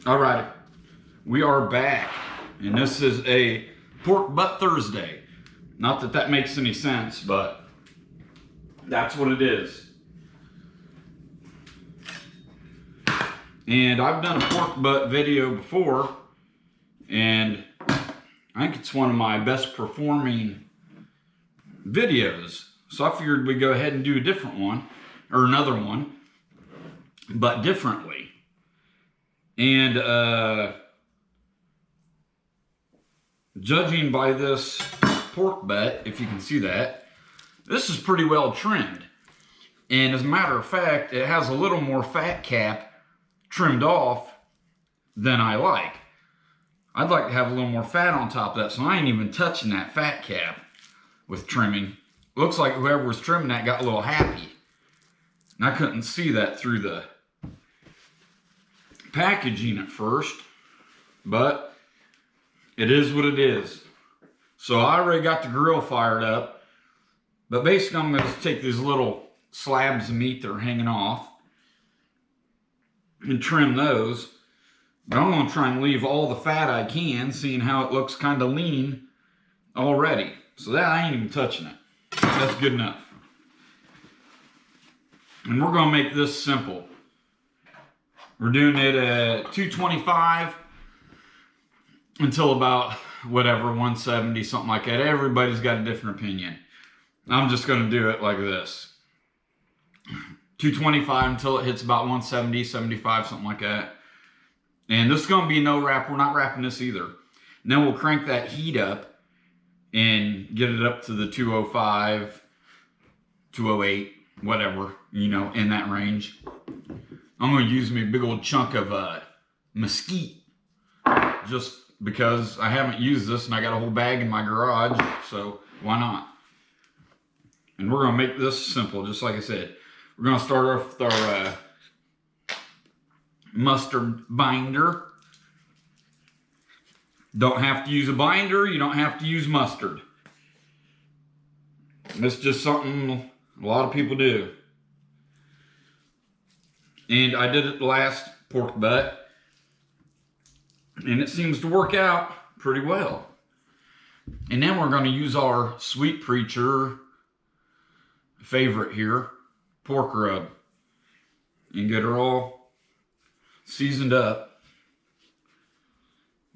All right, we are back, and this is a pork butt Thursday. Not that that makes any sense, but that's what it is. And I've done a pork butt video before, and I think it's one of my best performing videos. So I figured we'd go ahead and do a different one, or another one, but differently. And judging by this pork butt, if you can see that, this is pretty well trimmed. And as a matter of fact, it has a little more fat cap trimmed off than I like. I'd like to have a little more fat on top of that, so I ain't even touching that fat cap with trimming. Looks like whoever was trimming that got a little happy. And I couldn't see that through the packaging at first, but it is what it is. So I already got the grill fired up, but basically I'm going to take these little slabs of meat that are hanging off and trim those. But I'm going to try and leave all the fat I can, seeing how it looks kind of lean already. So that I ain't even touching it. That's good enough. And we're going to make this simple. We're doing it at 225 until about whatever, 170, something like that. Everybody's got a different opinion. I'm just going to do it like this. 225 until it hits about 170, 75, something like that. And this is going to be no wrap. We're not wrapping this either. And then we'll crank that heat up and get it up to the 205, 208, whatever, you know, in that range. I'm going to use me a big old chunk of Mesquite, just because I haven't used this and I got a whole bag in my garage, so why not? And we're going to make this simple, just like I said. We're going to start off with our mustard binder. Don't have to use a binder, you don't have to use mustard. It's just something a lot of people do. And I did it the last pork butt, and it seems to work out pretty well. And then we're going to use our Sweet Preacher favorite here, pork rub, and get her all seasoned up.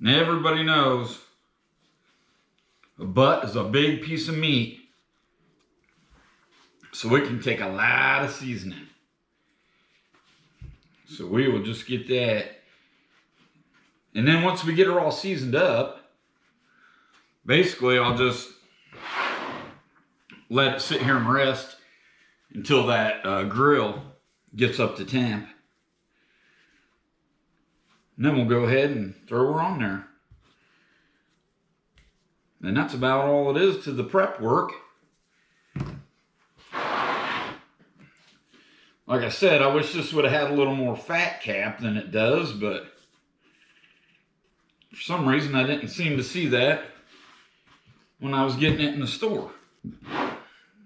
And everybody knows a butt is a big piece of meat, so it can take a lot of seasoning. So we will just get that. And then once we get her all seasoned up, basically I'll just let it sit here and rest until that grill gets up to temp. And then we'll go ahead and throw her on there. And that's about all it is to the prep work. Like I said, I wish this would have had a little more fat cap than it does, but for some reason I didn't seem to see that when I was getting it in the store. All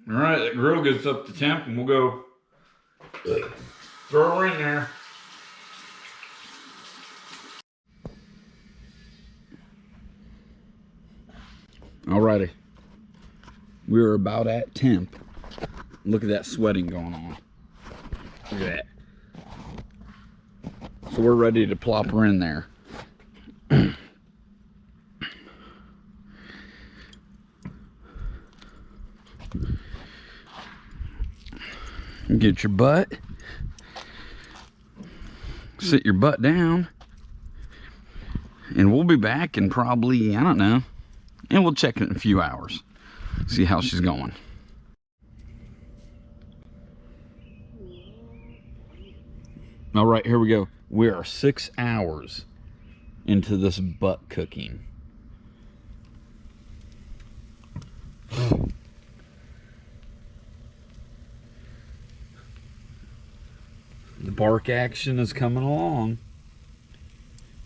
right, that grill gets up to temp and we'll go throw her in there. Alrighty, we're about at temp. Look at that sweating going on. Look at that. So we're ready to plop her in there. Get your butt. Sit your butt down. And we'll be back in probably, I don't know. And we'll check it in a few hours. See how she's going. All right, here we go. We are 6 hours into this butt cooking. The bark action is coming along.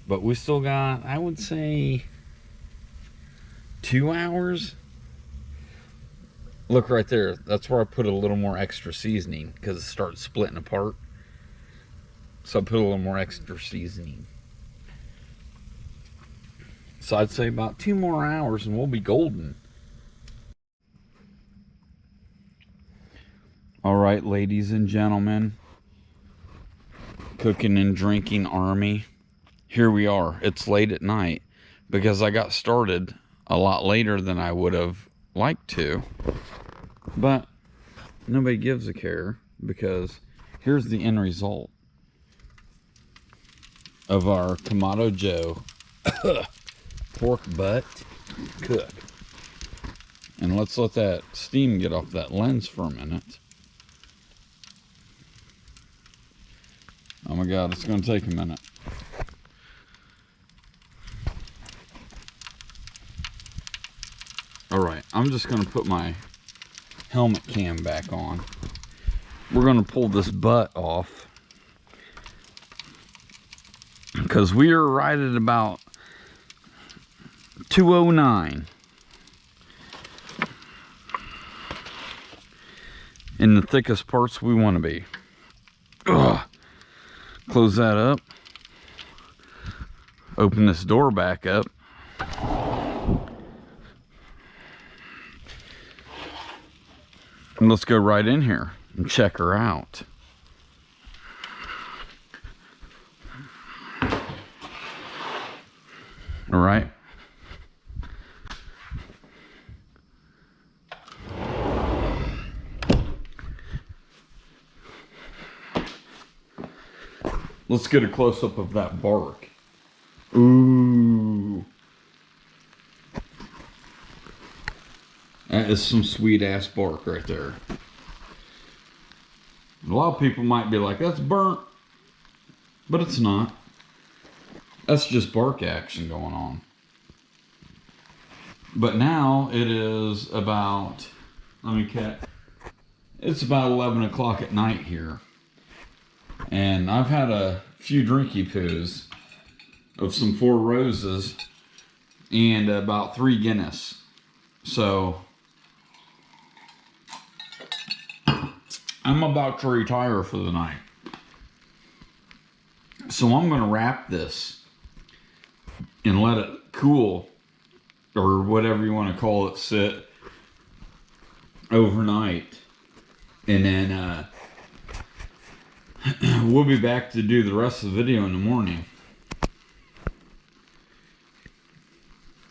But we still got, I would say, 2 hours. Look right there. That's where I put a little more extra seasoning because it starts splitting apart. So I put a little more extra seasoning. So I'd say about 2 more hours and we'll be golden. All right, ladies and gentlemen, cooking and drinking army. Here we are. It's late at night because I got started a lot later than I would have liked to. But nobody gives a care because here's the end result of our Kamado Joe pork butt cook. And let's let that steam get off that lens for a minute. Oh my God, it's going to take a minute. All right, I'm just going to put my helmet cam back on. We're going to pull this butt off because we are right at about 209 in the thickest parts we want to be. Ugh. Close that up. Open this door back up. And let's go right in here and check her out. All right. Let's get a close-up of that bark. Ooh. That is some sweet-ass bark right there. A lot of people might be like, that's burnt. But it's not. That's just bark action going on. But now it is about, let me catch. It's about 11 o'clock at night here. And I've had a few drinky poos of some 4 Roses and about 3 Guinness. So I'm about to retire for the night. So I'm going to wrap this and let it cool, or whatever you want to call it, sit overnight. And then we'll be back to do the rest of the video in the morning.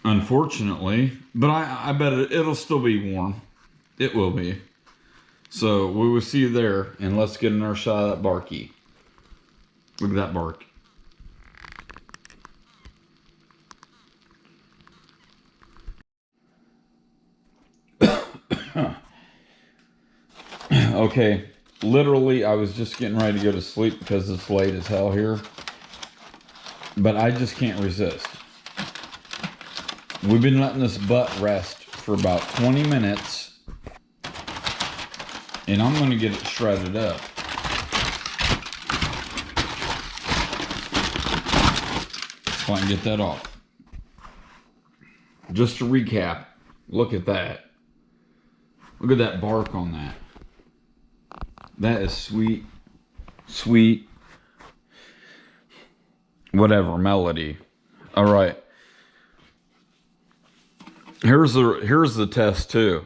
Unfortunately, but I bet it'll still be warm. It will be. So we will see you there, and let's get another shot of that barky. Look at that bark. Okay, literally I was just getting ready to go to sleep because it's late as hell here. But I just can't resist. We've been letting this butt rest for about 20 minutes. And I'm going to get it shredded up. So I can get that off. Just to recap, look at that. Look at that bark on that. That is sweet, sweet, whatever, melody. All right. Here's the test too.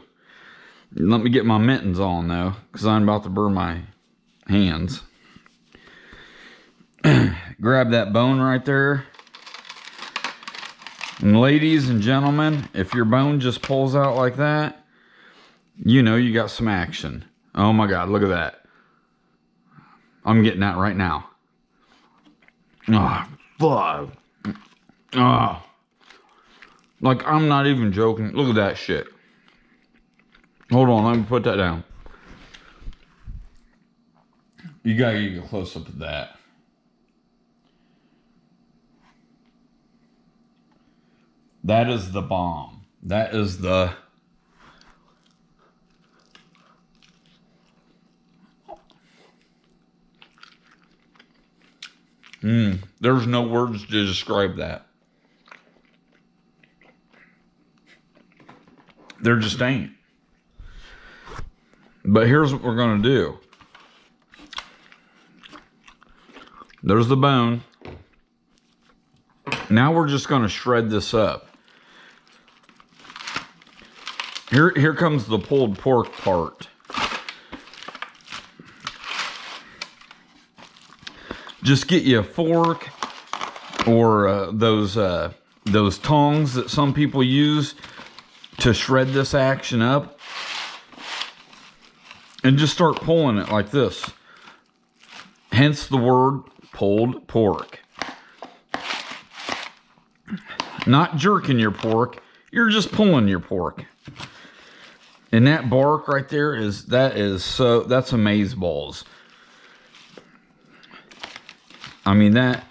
Let me get my mittens on though, because I'm about to burn my hands. Grab that bone right there. And ladies and gentlemen, if your bone just pulls out like that, you know you got some action. Oh my God, look at that. I'm getting that right now. Oh, fuck. Oh. Like, I'm not even joking. Look at that shit. Hold on, let me put that down. You gotta get a close up of that. That is the bomb. That is the... There's no words to describe that. There just ain't. But here's what we're going to do. There's the bone. Now we're just going to shred this up. Here comes the pulled pork part. Just get you a fork or those tongs that some people use to shred this action up, and just start pulling it like this. Hence the word pulled pork. Not jerking your pork, you're just pulling your pork. And that bark right there that's amazeballs. I mean, that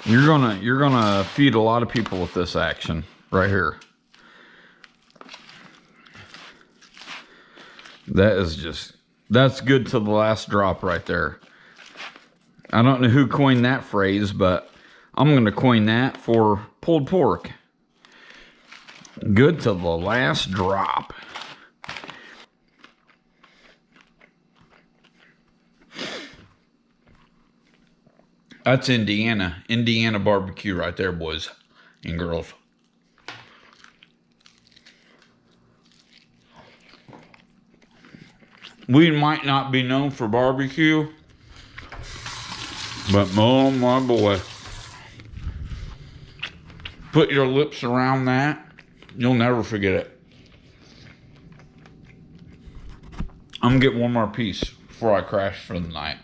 you're gonna feed a lot of people with this action right here. That's good to the last drop right there. I don't know who coined that phrase, but I'm gonna coin that for pulled pork. Good to the last drop. That's Indiana barbecue right there, boys and girls. We might not be known for barbecue, but oh my boy, put your lips around that, you'll never forget it. I'm gonna get one more piece before I crash for the night.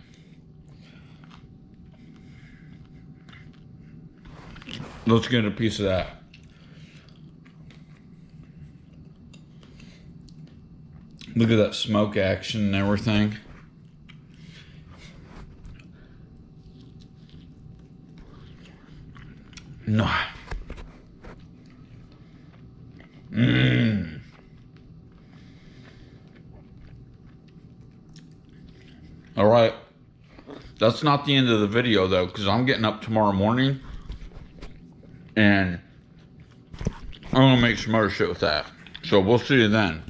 Let's get a piece of that. Look at that smoke action and everything. No. All right. That's not the end of the video though, because I'm getting up tomorrow morning and I'm gonna make some other shit with that. So we'll see you then.